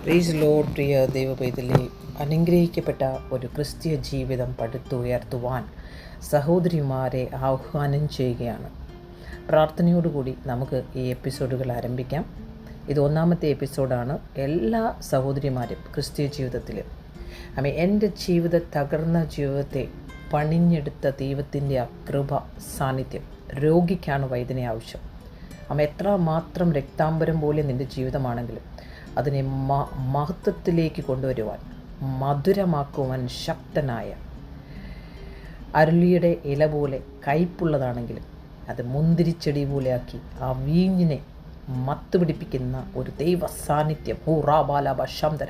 Praise Lord. പ്രിയ ദൈവപൈതലേ, അനുഗ്രഹിക്കപ്പെട്ട ഒരു ക്രിസ്തീയ ജീവിതം പടുത്തുയർത്തുവാൻ സഹോദരിമാരെ ആഹ്വാനം ചെയ്യുകയാണ്. പ്രാർത്ഥനയോടുകൂടി നമുക്ക് ഈ എപ്പിസോഡുകൾ ആരംഭിക്കാം. ഇത് 1ാമത്തെ എപ്പിസോഡാണ്. എല്ലാ സഹോദരിമാരും ക്രിസ്തീയ ജീവിതത്തിൽ എൻ്റെ തകർന്ന ജീവിതത്തെ പണിഞ്ഞെടുത്ത ദൈവത്തിൻ്റെ കൃപ സാന്നിധ്യം. രോഗിക്കാണ് വൈദ്യനെ ആവശ്യം. എത്ര മാത്രം രക്താംബരം പോലെ നിൻ്റെ ജീവിതമാണെങ്കിലും അതിനെ മഹത്വത്തിലേക്ക് കൊണ്ടുവരുവാൻ, മധുരമാക്കുവാൻ ശക്തനായ, അരുളിയുടെ ഇല പോലെ കയ്പുള്ളതാണെങ്കിലും അത് മുന്തിരിച്ചെടി പോലെയാക്കി ആ വീഞ്ഞിനെ മത്തുപിടിപ്പിക്കുന്ന ഒരു ദൈവ സാന്നിധ്യം ഹൂറാബാലാബശാന്തര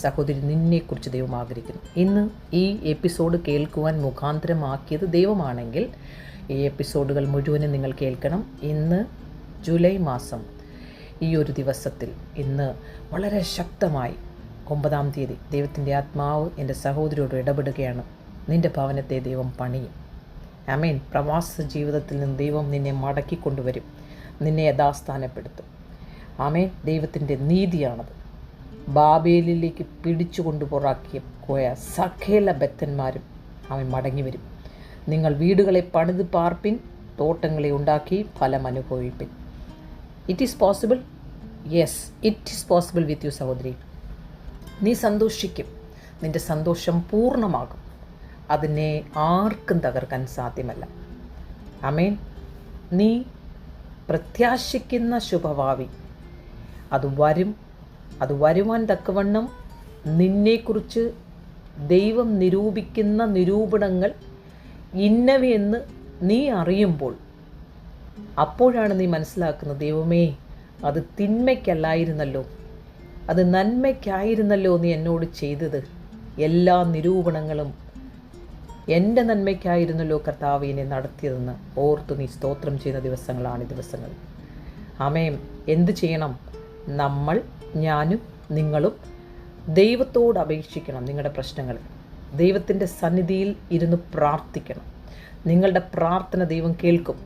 സഹോദരി നിന്നെക്കുറിച്ച് ദൈവം ആഗ്രഹിക്കുന്നു. ഇന്ന് ഈ എപ്പിസോഡ് കേൾക്കുവാൻ മുഖാന്തരമാക്കിയത് ദൈവമാണെങ്കിൽ ഈ എപ്പിസോഡുകൾ മുഴുവനും നിങ്ങൾ കേൾക്കണം. ഇന്ന് ജൂലൈ മാസം ഈ ഒരു ദിവസത്തിൽ ഇന്ന് വളരെ ശക്തമായി 9-ാം തീയതി ദൈവത്തിൻ്റെ ആത്മാവ് എൻ്റെ സഹോദരിയോട് ഇടപെടുകയാണ്. നിൻ്റെ ഭവനത്തെ ദൈവം പണിയും. ആമേൻ. പ്രവാസ ജീവിതത്തിൽ നിന്ന് ദൈവം നിന്നെ മടക്കിക്കൊണ്ടുവരും, നിന്നെ യഥാസ്ഥാനപ്പെടുത്തും. ആമേൻ. ദൈവത്തിൻ്റെ നീതിയാണത്. ബാബേലിലേക്ക് പിടിച്ചു കൊണ്ടുപോറാക്കിയ പോയ സകല ബദ്ധന്മാരും അവൻ മടങ്ങി വരും. നിങ്ങൾ വീടുകളെ പണിത് പാർപ്പിൻ, തോട്ടങ്ങളെ ഉണ്ടാക്കി ഫലം അനുഭവിപ്പിൻ. It is possible. Yes, it is possible with you സഹോദരി. നീ സന്തോഷിക്കും. നിൻ്റെ സന്തോഷം പൂർണ്ണമാകും. അതിനെ ആർക്കും തകർക്കാൻ സാധ്യമല്ല. ആമേൻ. നീ പ്രത്യാശിക്കുന്ന ശുഭഭാവി അത് വരും. അത് വരുവാൻ തക്കവണ്ണം നിന്നെക്കുറിച്ച് ദൈവം നിരൂപിക്കുന്ന നിരൂപണങ്ങൾ ഇന്നവയെന്ന് നീ അറിയുമ്പോൾ അപ്പോഴാണ് നീ മനസ്സിലാക്കുന്നത്, ദൈവമേ, അത് തിന്മയ്ക്കല്ലായിരുന്നല്ലോ, അത് നന്മയ്ക്കായിരുന്നല്ലോ നീ എന്നോട് ചെയ്തത്. എല്ലാ നിരൂപണങ്ങളും എൻ്റെ നന്മയ്ക്കായിരുന്നല്ലോ കർത്താവ് എന്നെ നടത്തിയതെന്ന് ഓർത്ത് നീ സ്തോത്രം ചെയ്യുന്ന ദിവസങ്ങളാണ് ഈ ദിവസങ്ങൾ. ആമേൻ. എന്ത് ചെയ്യണം? നമ്മൾ, ഞാനും നിങ്ങളും ദൈവത്തോട് അപേക്ഷിക്കണം. നിങ്ങളുടെ പ്രശ്നങ്ങൾ ദൈവത്തിൻ്റെ സന്നിധിയിൽ ഇരുന്ന് പ്രാർത്ഥിക്കണം. നിങ്ങളുടെ പ്രാർത്ഥന ദൈവം കേൾക്കും.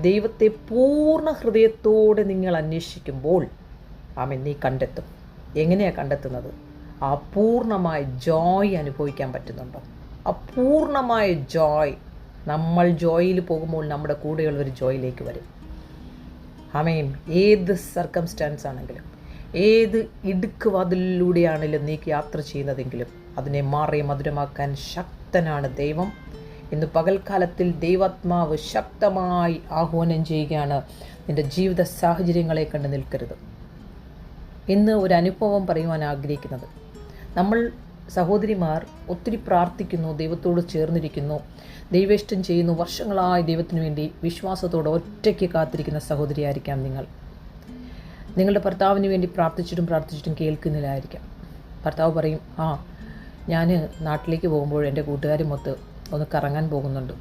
ദൈവത്തെ പൂർണ്ണ ഹൃദയത്തോടെ നിങ്ങൾ അന്വേഷിക്കുമ്പോൾ നീ കണ്ടെത്തും. എങ്ങനെയാണ് കണ്ടെത്തുന്നത്? ആ പൂർണ്ണമായ ജോയ് അനുഭവിക്കാൻ പറ്റുന്നുണ്ടോ? ആ പൂർണ്ണമായ ജോയ്. നമ്മൾ ജോയിൽ പോകുമ്പോൾ നമ്മുടെ കൂടെയുള്ളവർ ജോയിലേക്ക് വരും. ഏത് സർക്കംസ്റ്റാൻസ് ആണെങ്കിലും, ഏത് ഇടുക്കുവാതിലൂടെയാണെങ്കിലും നീ യാത്ര ചെയ്യുന്നതെങ്കിലും അതിനെ മാറി മധുരമാക്കാൻ ശക്തനാണ് ദൈവം. ഇന്ന് പകൽക്കാലത്തിൽ ദൈവാത്മാവ് ശക്തമായി ആഹ്വാനം ചെയ്യുകയാണ്. നിൻ്റെ ജീവിത സാഹചര്യങ്ങളെ കണ്ട് നിൽക്കരുത്. ഇന്ന് ഒരു അനുഭവം പറയുവാൻ ആഗ്രഹിക്കുന്നത്, നമ്മൾ സഹോദരിമാർ ഒത്തിരി പ്രാർത്ഥിക്കുന്നു, ദൈവത്തോട് ചേർന്നിരിക്കുന്നു, ദൈവേഷ്ടം ചെയ്യുന്നു, വർഷങ്ങളായി ദൈവത്തിനു വേണ്ടി വിശ്വാസത്തോടെ ഒറ്റയ്ക്ക് കാത്തിരിക്കുന്ന സഹോദരിയായിരിക്കാം നിങ്ങൾ. നിങ്ങളുടെ ഭർത്താവിന് വേണ്ടി പ്രാർത്ഥിച്ചിട്ടും കേൾക്കുന്നില്ലായിരിക്കാം. ഭർത്താവ് പറയും, ഞാൻ നാട്ടിലേക്ക് പോകുമ്പോൾ എൻ്റെ കൂട്ടുകാരുമൊത്ത് ഒന്ന് കറങ്ങാൻ പോകുന്നുണ്ട്.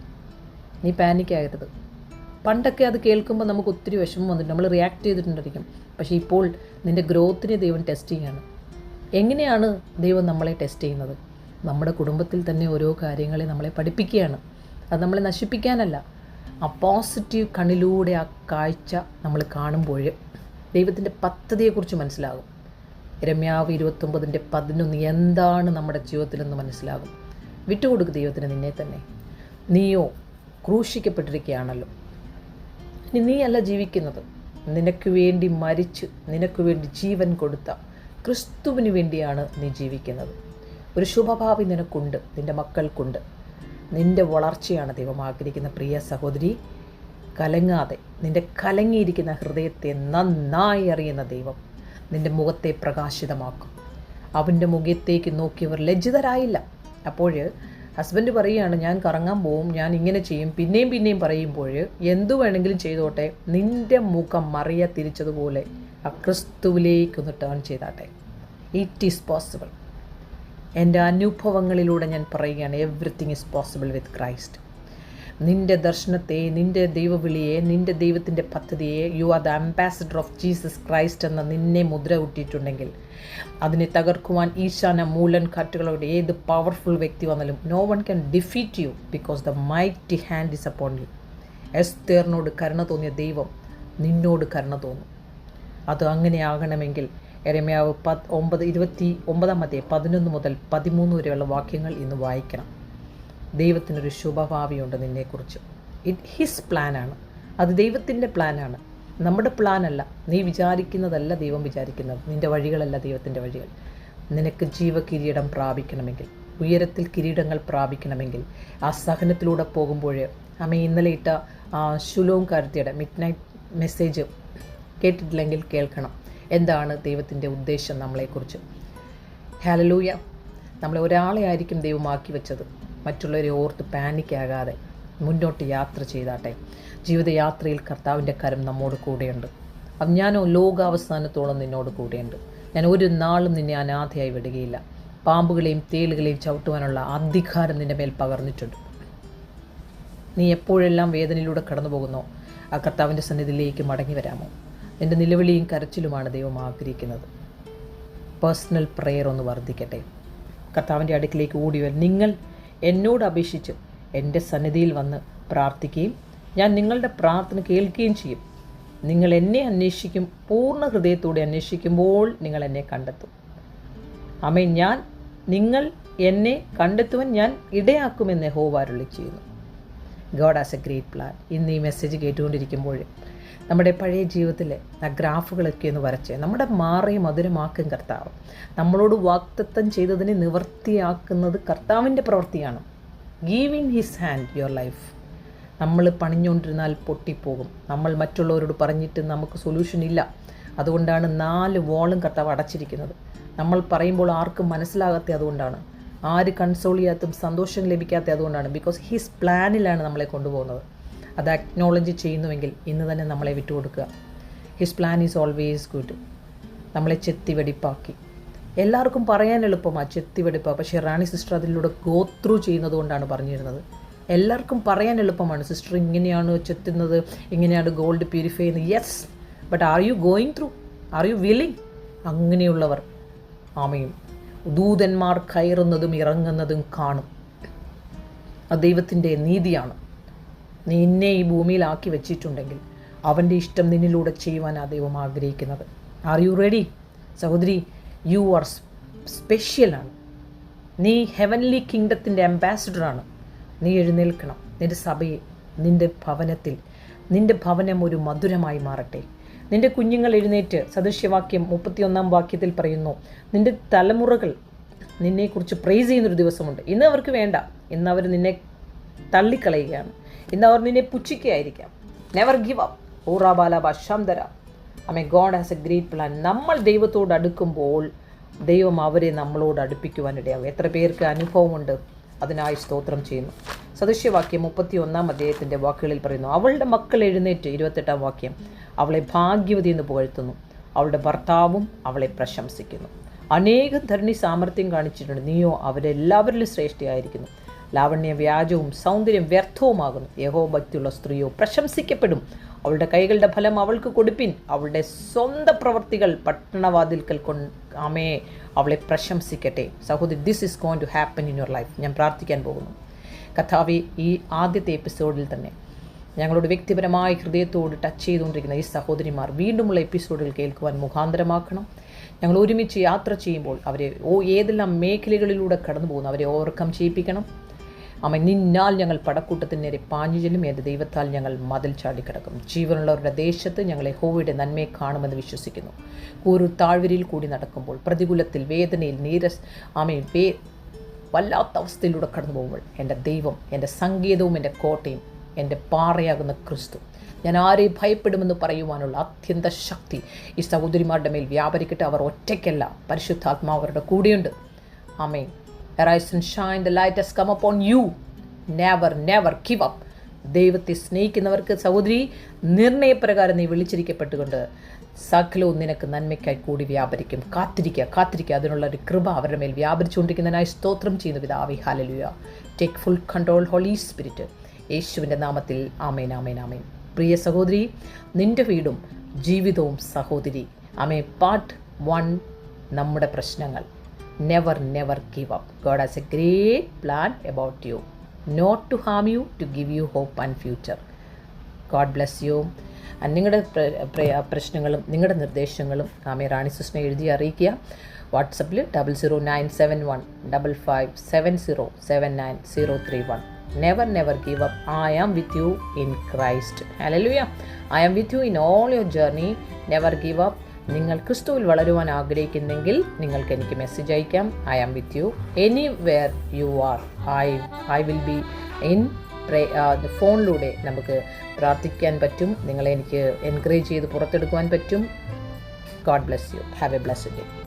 നീ പാനിക്കാകരുത്. പണ്ടൊക്കെ അത് കേൾക്കുമ്പോൾ നമുക്ക് ഒത്തിരി വിഷമം വന്നിട്ടുണ്ട്, നമ്മൾ റിയാക്ട് ചെയ്തിട്ടുണ്ടായിരിക്കും. പക്ഷേ ഇപ്പോൾ നിൻ്റെ ഗ്രോത്തിനെ ദൈവം ടെസ്റ്റ് ചെയ്യുകയാണ്. എങ്ങനെയാണ് ദൈവം നമ്മളെ ടെസ്റ്റ് ചെയ്യുന്നത്? നമ്മുടെ കുടുംബത്തിൽ തന്നെ ഓരോ കാര്യങ്ങളെ നമ്മളെ പഠിപ്പിക്കുകയാണ്. അത് നമ്മളെ നശിപ്പിക്കാനല്ല. ആ പോസിറ്റീവ് കണ്ണിലൂടെ ആ കാഴ്ച നമ്മൾ കാണുമ്പോൾ ദൈവത്തിൻ്റെ പദ്ധതിയെക്കുറിച്ച് മനസ്സിലാകും. യിരെമ്യാവ് 29:11 എന്താണ് നമ്മുടെ ജീവിതത്തിലെന്ന് മനസ്സിലാകും. വിട്ടുകൊടുക്കുക ദൈവത്തിന് നിന്നെ തന്നെ. നീയോ ക്രൂശിക്കപ്പെട്ടിരിക്കുകയാണല്ലോ. ഇനി നീയല്ല ജീവിക്കുന്നത്. നിനക്ക് വേണ്ടി മരിച്ച് നിനക്ക് വേണ്ടി ജീവൻ കൊടുത്ത ക്രിസ്തുവിന് വേണ്ടിയാണ് നീ ജീവിക്കുന്നത്. ഒരു ശുഭഭാവി നിനക്കുണ്ട്, നിൻ്റെ മക്കൾക്കുണ്ട്. നിൻ്റെ വളർച്ചയാണ് ദൈവം ആഗ്രഹിക്കുന്ന. പ്രിയ സഹോദരി, കലങ്ങാതെ നിൻ്റെ കലങ്ങിയിരിക്കുന്ന ഹൃദയത്തെ നന്നായി അറിയുന്ന ദൈവം നിൻ്റെ മുഖത്തെ പ്രകാശിതമാക്കും. അവൻ്റെ മുഖത്തേക്ക് നോക്കിയവർ ലജ്ജിതരായില്ല. അപ്പോൾ ഹസ്ബൻഡ് പറയുകയാണ്, ഞാൻ കറങ്ങാൻ പോവും, ഞാൻ ഇങ്ങനെ ചെയ്യും, പിന്നെയും പറയുമ്പോൾ എന്തു വേണമെങ്കിലും ചെയ്തോട്ടെ, നിൻ്റെ മുഖം മറിയ തിരിച്ചതുപോലെ ആ ക്രിസ്തുവിലേക്കൊന്ന് ടേൺ ചെയ്താട്ടെ. It is possible. എൻ്റെ അനുഭവങ്ങളിലൂടെ ഞാൻ പറയുകയാണ്, everything is possible with Christ. നിൻ്റെ ദർശനത്തെ, നിൻ്റെ ദൈവവിളിയെ, നിൻ്റെ ദൈവത്തിൻ്റെ പദ്ധതിയെ, you are the ambassador of Jesus Christ എന്ന നിന്നെ മുദ്ര കുട്ടിയിട്ടുണ്ടെങ്കിൽ അതിനെ തകർക്കുവാൻ ഈശാന മൂലൻ കാറ്റുകളോട് ഏത് പവർഫുൾ വ്യക്തി വന്നാലും no one can defeat you because the mighty hand is upon you. എസ്തേറിനോട് കരുണ തോന്നിയ ദൈവം നിന്നോട് കരുണ തോന്നും. അത് അങ്ങനെ ആകണമെങ്കിൽ യെരമ്യാവ് 11 മുതൽ 13 വരെയുള്ള വാക്യങ്ങൾ ഇന്ന് വായിക്കണം. ദൈവത്തിനൊരു ശുഭഭാവിയുണ്ട് നിന്നെക്കുറിച്ച്. ഹിസ് പ്ലാനാണ്, അത് ദൈവത്തിൻ്റെ പ്ലാനാണ്, നമ്മുടെ പ്ലാനല്ല. നീ വിചാരിക്കുന്നതല്ല ദൈവം വിചാരിക്കുന്നത്, നിൻ്റെ വഴികളല്ല ദൈവത്തിൻ്റെ വഴികൾ. നിനക്ക് ജീവകിരീടം പ്രാപിക്കണമെങ്കിൽ, ഉയരത്തിൽ കിരീടങ്ങൾ പ്രാപിക്കണമെങ്കിൽ, ആ സഹനത്തിലൂടെ പോകുമ്പോഴേ ഇന്നലെ ഇട്ട ശുലോം കാർത്തിയുടെ മിഡ് നൈറ്റ് മെസ്സേജ് കേട്ടിട്ടില്ലെങ്കിൽ കേൾക്കണം. എന്താണ് ദൈവത്തിൻ്റെ ഉദ്ദേശം നമ്മളെക്കുറിച്ച്? ഹല്ലേലൂയ. നമ്മളെ ഒരാളെ ആയിരിക്കും ദൈവമാക്കി വെച്ചത്. മറ്റുള്ളവരെ ഓർത്ത് പാനിക്കാകാതെ മുന്നോട്ട് യാത്ര ചെയ്താട്ടെ. ജീവിതയാത്രയിൽ കർത്താവിൻ്റെ കരം നമ്മോട് കൂടെയുണ്ട്. അത് ഞാനോ ലോകാവസാനത്തോളം നിന്നോട് കൂടെയുണ്ട്. ഞാൻ ഒരു നാളും നിന്നെ അനാഥയായി വിടുകയില്ല. പാമ്പുകളെയും തേളുകളെയും ചവിട്ടുവാനുള്ള അധികാരം നിൻ്റെ മേൽ പകർന്നിട്ടുണ്ട്. നീ എപ്പോഴെല്ലാം വേദനയിലൂടെ കടന്നു പോകുന്നോ ആ കർത്താവിൻ്റെ സന്നിധിയിലേക്ക് മടങ്ങി വരാമോ? എൻ്റെ നിലവിളിയും കരച്ചിലുമാണ് ദൈവം ആഗ്രഹിക്കുന്നത്. പേഴ്സണൽ പ്രെയർ ഒന്ന് വർദ്ധിക്കട്ടെ. കർത്താവിൻ്റെ അടുക്കിലേക്ക് ഓടി വരും. നിങ്ങൾ എന്നോട് അപേക്ഷിച്ച് എൻ്റെ സന്നിധിയിൽ വന്ന് പ്രാർത്ഥിക്കുകയും ഞാൻ നിങ്ങളുടെ പ്രാർത്ഥന കേൾക്കുകയും ചെയ്യും. നിങ്ങൾ എന്നെ അന്വേഷിക്കും, പൂർണ്ണ ഹൃദയത്തോടെ അന്വേഷിക്കുമ്പോൾ നിങ്ങൾ എന്നെ കണ്ടെത്തും. നിങ്ങൾ എന്നെ കണ്ടെത്തുവാൻ ഞാൻ ഇടയാക്കുമെന്ന് യഹോവ അരുളി ചെയ്യുന്നു. God has a great plan. ഇന്ന് ഈ മെസ്സേജ് കേട്ടുകൊണ്ടിരിക്കുമ്പോൾ നമ്മുടെ പഴയ ജീവിതത്തിലെ ആ ഗ്രാഫുകളൊക്കെ ഒന്ന് വരച്ച് നമ്മുടെ മാറിയ മധുരമാക്കും കർത്താവ്. നമ്മളോട് വാഗ്ദത്തം ചെയ്തതിനെ നിവർത്തിയാക്കുന്നത് കർത്താവിൻ്റെ പ്രവൃത്തിയാണ്. Give in his hand your life. നമ്മൾ പണിഞ്ഞുകൊണ്ടിരുന്നാൽ പൊട്ടിപ്പോകും. നമ്മൾ മറ്റുള്ളവരോട് പറഞ്ഞിട്ട് നമുക്ക് സൊല്യൂഷൻ ഇല്ല. അതുകൊണ്ടാണ് 4 വാളും കർത്താവ് അടച്ചിരിക്കുന്നത്. നമ്മൾ പറയുമ്പോൾ ആർക്കും മനസ്സിലാകാത്ത അതുകൊണ്ടാണ്. ആര് കൺസോൾ ചെയ്യാത്തും സന്തോഷം ലഭിക്കാത്ത അതുകൊണ്ടാണ്. ബിക്കോസ് ഹിസ് പ്ലാനിലാണ് നമ്മളെ കൊണ്ടുപോകുന്നത്. അത് അക്നോളജ് ചെയ്യുന്നുവെങ്കിൽ ഇന്ന് തന്നെ നമ്മളെ വിട്ടുകൊടുക്കുക. His plan is always good. നമ്മളെ ചെത്തി വെടിപ്പാക്കി. എല്ലാവർക്കും പറയാൻ എളുപ്പമാണ് ചെത്തി വെടിപ്പാണ്. പക്ഷേ റാണി സിസ്റ്റർ അതിലൂടെ ഗോ ത്രൂ ചെയ്യുന്നത് കൊണ്ടാണ് പറഞ്ഞിരുന്നത്. എല്ലാവർക്കും പറയാൻ എളുപ്പമാണ്, സിസ്റ്റർ ഇങ്ങനെയാണ് ചെത്തുന്നത്, ഇങ്ങനെയാണ് ഗോൾഡ് പ്യൂരിഫൈ ചെയ്യുന്നത്. Yes, but are you going through? Are you willing? അങ്ങനെയുള്ളവർ ദൂതന്മാർ കയറുന്നതും ഇറങ്ങുന്നതും കാണും. അത് ദൈവത്തിൻ്റെ നീതിയാണ്. നീ എന്നെ ഈ ഭൂമിയിലാക്കി വെച്ചിട്ടുണ്ടെങ്കിൽ അവൻ്റെ ഇഷ്ടം നിന്നിലൂടെ ചെയ്യുവാനാണ് ദൈവം ആഗ്രഹിക്കുന്നത്. Are you ready? സഹോദരി, യു ആർ സ്പെഷ്യലാണ്. നീ ഹെവൻലി കിങ്ഡത്തിൻ്റെ അംബാസിഡറാണ്. നീ എഴുന്നേൽക്കണം. നിൻ്റെ സഭയെ, നിൻ്റെ ഭവനത്തിൽ, നിൻ്റെ ഭവനം ഒരു മധുരമായി മാറട്ടെ. നിൻ്റെ കുഞ്ഞുങ്ങൾ എഴുന്നേറ്റ്, സദൃശ്യവാക്യം 31 വാക്യത്തിൽ പറയുന്നു, നിൻ്റെ തലമുറകൾ നിന്നെക്കുറിച്ച് പ്രൈസ് ചെയ്യുന്നൊരു ദിവസമുണ്ട്. ഇന്ന് അവർക്ക് വേണ്ട, ഇന്ന് അവർ നിന്നെ തള്ളിക്കളയുകയാണ്, ഇന്ന് അവർ നിന്നെ പുച്ഛിക്കുകയായിരിക്കാം. Never give up. ഊറാബാലാബ ശാന്തര. God has a great plan. നമ്മൾ ദൈവത്തോട് അടുക്കുമ്പോൾ ദൈവം അവരെ നമ്മളോട് അടുപ്പിക്കുവാനിടയാകും. എത്ര പേർക്ക് അനുഭവമുണ്ട്? അതിനായി സ്തോത്രം ചെയ്യുന്നു. സദൃശ്യവാക്യം 31 വാക്കുകളിൽ പറയുന്നു, അവളുടെ മക്കൾ എഴുന്നേറ്റ്, 28 വാക്യം, അവളെ ഭാഗ്യവതി എന്ന് പുകഴ്ത്തുന്നു, അവളുടെ ഭർത്താവും അവളെ പ്രശംസിക്കുന്നു. അനേകം ധരണി സാമർത്ഥ്യം കാണിച്ചിട്ടുണ്ട്, നീയോ അവരെല്ലാവരിലും ശ്രേഷ്ഠയായിരിക്കുന്നു. ലാവണ്യ വ്യാജവും സൗന്ദര്യം വ്യർത്ഥവുമാകുന്നു, യഹോഭക്തിയുള്ള സ്ത്രീയോ പ്രശംസിക്കപ്പെടും. അവളുടെ കൈകളുടെ ഫലം അവൾക്ക് കൊടുപ്പിൻ, അവളുടെ സ്വന്തം പ്രവർത്തികൾ പട്ടണവാതിൽക്കൽ അവളെ പ്രശംസിക്കട്ടെ. സഹോദരി, this is going to happen in your life. ഞാൻ പ്രാർത്ഥിക്കാൻ പോകുന്നു. കർത്താവേ, ഈ ആദ്യത്തെ എപ്പിസോഡിൽ തന്നെ ഞങ്ങളോട് വ്യക്തിപരമായി ഹൃദയത്തോട് ടച്ച് ചെയ്തുകൊണ്ടിരിക്കുന്ന ഈ സഹോദരിമാർ വീണ്ടുമുള്ള എപ്പിസോഡുകൾ കേൾക്കുവാൻ മുഖാന്തരമാക്കണം. ഞങ്ങൾ ഒരുമിച്ച് യാത്ര ചെയ്യുമ്പോൾ അവരെ ഏതെല്ലാം മേഖലകളിലൂടെ കടന്നു പോകുന്നു അവരെ ഓവർകം ചെയ്യിപ്പിക്കണം. നിന്നാൽ ഞങ്ങൾ പടക്കൂട്ടത്തിന് നേരെ പാഞ്ഞു ചെല്ലും. എൻ്റെ ദൈവത്താൽ ഞങ്ങൾ മതിൽ ചാടിക്കിടക്കും. ജീവനുള്ളവരുടെ ദേശത്ത് ഞങ്ങൾ യഹോവയുടെ നന്മയെ കാണുമെന്ന് വിശ്വസിക്കുന്നു. ഒരു താഴ്വരയിൽ കൂടി നടക്കുമ്പോൾ, പ്രതികൂലത്തിൽ, വേദനയിൽ, വല്ലാത്ത അവസ്ഥയിലൂടെ കടന്നു പോകുമ്പോൾ എൻ്റെ ദൈവം, എൻ്റെ സങ്കേതവും എൻ്റെ കോട്ടയും, എൻ്റെ പാറയാകുന്ന ക്രിസ്തു, ഞാൻ ആരെയും ഭയപ്പെടുമെന്ന് പറയുവാനുള്ള അത്യന്ത ശക്തി ഈ സഹോദരിമാരുടെ മേൽ വ്യാപരിക്കട്ടെ. അവർ ഒറ്റയ്ക്കല്ല, പരിശുദ്ധാത്മാവ് അവരുടെ കൂടെയുണ്ട്. ആമേൻ. Arise and shine, the light has come upon you. Never give up. ദൈവത്തെ സ്നേഹിക്കുന്നവർക്ക് സഹോദരി, നിർണയപ്രകാരം നീ വിളിച്ചിരിക്കപ്പെട്ടുകൊണ്ട് സകലവും നിനക്ക് നന്മയ്ക്കായി കൂടി വ്യാപരിക്കും. കാത്തിരിക്കുക. അതിനുള്ള ഒരു കൃപ അവരുടെ മേൽ വ്യാപരിച്ചുകൊണ്ടിരിക്കുന്നതിനായി സ്തോത്രം ചെയ്യുന്നു പിതാവേ. Hallelujah. Take full control Holy Spirit. യേശുവിൻ്റെ നാമത്തിൽ ആമേൻ. പ്രിയ സഹോദരി, നിൻ്റെ വീടും ജീവിതവും സഹോദരി. പാർട്ട് 1, നമ്മുടെ പ്രശ്നങ്ങൾ. Never give up. God has a great plan about you. Not to harm you, to give you hope and future. God bless you. നിങ്ങളുടെ പ്രശ്നങ്ങളും നിങ്ങളുടെ നിർദ്ദേശങ്ങളും റാണി സിസ്റ്ററിനെ എഴുതി അറിയിക്കുക. വാട്സപ്പിൽ 00971557079 Never give up. I am with you in Christ. Hallelujah. I am with you in all your journey. Never give up. നിങ്ങൾ ക്രിസ്തുവിൽ വളരുവാൻ ആഗ്രഹിക്കുന്നെങ്കിൽ നിങ്ങൾക്ക് എനിക്ക് മെസ്സേജ് അയക്കാം. I am with you anywhere you are. I will be in ഫോണിലൂടെ നമുക്ക് പ്രാർത്ഥിക്കാൻ പറ്റും. നിങ്ങളെ എനിക്ക് എൻകറേജ് ചെയ്ത് പുറത്തെടുക്കുവാൻ പറ്റും. God bless you. Have a blessed day.